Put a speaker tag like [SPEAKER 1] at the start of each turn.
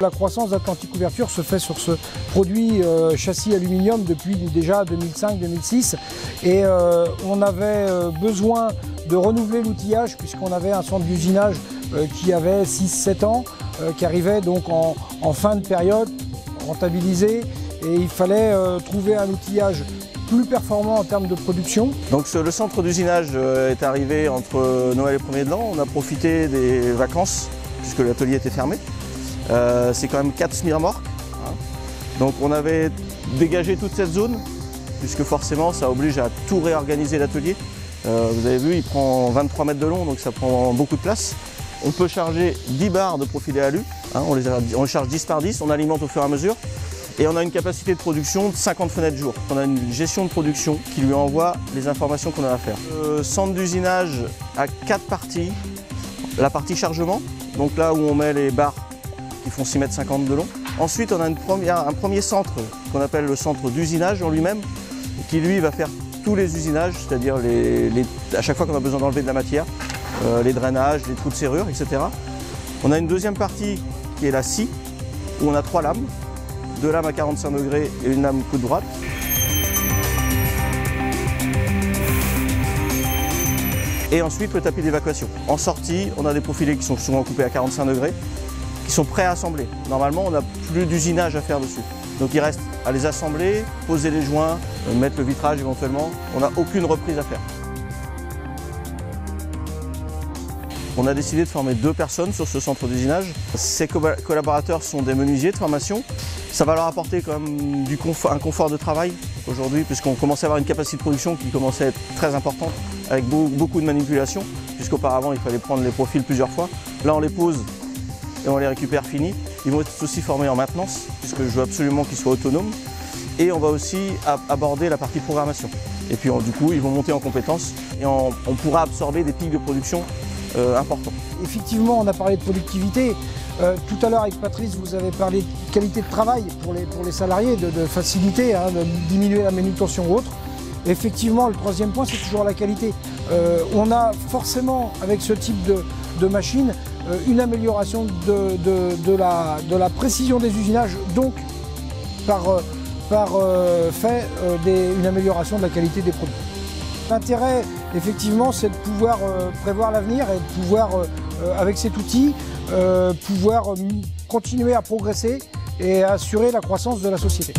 [SPEAKER 1] La croissance d'Atlantic Couverture se fait sur ce produit châssis aluminium depuis déjà 2005-2006 et on avait besoin de renouveler l'outillage puisqu'on avait un centre d'usinage qui avait 6-7 ans, qui arrivait donc en fin de période, rentabilisé, et il fallait trouver un outillage plus performant en termes de production.
[SPEAKER 2] Donc le centre d'usinage est arrivé entre Noël et 1er de l'an. On a profité des vacances puisque l'atelier était fermé. C'est quand même 4 semi-remorques. Donc on avait dégagé toute cette zone puisque forcément ça oblige à tout réorganiser l'atelier. Vous avez vu, il prend 23 mètres de long, donc ça prend beaucoup de place. On peut charger 10 barres de profilés alu, on les charge 10 par 10, on alimente au fur et à mesure. Et on a une capacité de production de 50 fenêtres jour. On a une gestion de production qui lui envoie les informations qu'on a à faire. Le centre d'usinage a 4 parties. La partie chargement, donc là où on met les barres qui font 6,50 m de long. Ensuite, on a un premier centre qu'on appelle le centre d'usinage en lui-même, qui lui va faire tous les usinages, c'est-à-dire à chaque fois qu'on a besoin d'enlever de la matière, les drainages, les trous de serrure, etc. On a une deuxième partie qui est la scie, où on a 3 lames. 2 lames à 45 degrés et une lame coude droite. Et ensuite le tapis d'évacuation. En sortie, on a des profilés qui sont souvent coupés à 45 degrés, qui sont prêts à assembler. Normalement, on n'a plus d'usinage à faire dessus. Donc il reste à les assembler, poser les joints, mettre le vitrage éventuellement. On n'a aucune reprise à faire. On a décidé de former 2 personnes sur ce centre d'usinage. Ces collaborateurs sont des menuisiers de formation. Ça va leur apporter quand même un confort de travail aujourd'hui, puisqu'on commence à avoir une capacité de production qui commençait à être très importante, avec beaucoup de manipulation, puisqu'auparavant il fallait prendre les profils plusieurs fois. Là on les pose et on les récupère finis. Ils vont être aussi formés en maintenance, puisque je veux absolument qu'ils soient autonomes. Et on va aussi aborder la partie programmation. Et puis du coup ils vont monter en compétences et on pourra absorber des pics de production importants.
[SPEAKER 1] Effectivement, on a parlé de productivité. Tout à l'heure avec Patrice, vous avez parlé de qualité de travail pour les salariés, de facilité, de diminuer la manutention ou autre. Effectivement, le troisième point, c'est toujours la qualité. On a forcément, avec ce type de machine, une amélioration de la précision des usinages, donc par fait une amélioration de la qualité des produits. L'intérêt, effectivement, c'est de pouvoir prévoir l'avenir et de pouvoir, avec cet outil, pouvoir continuer à progresser et à assurer la croissance de la société.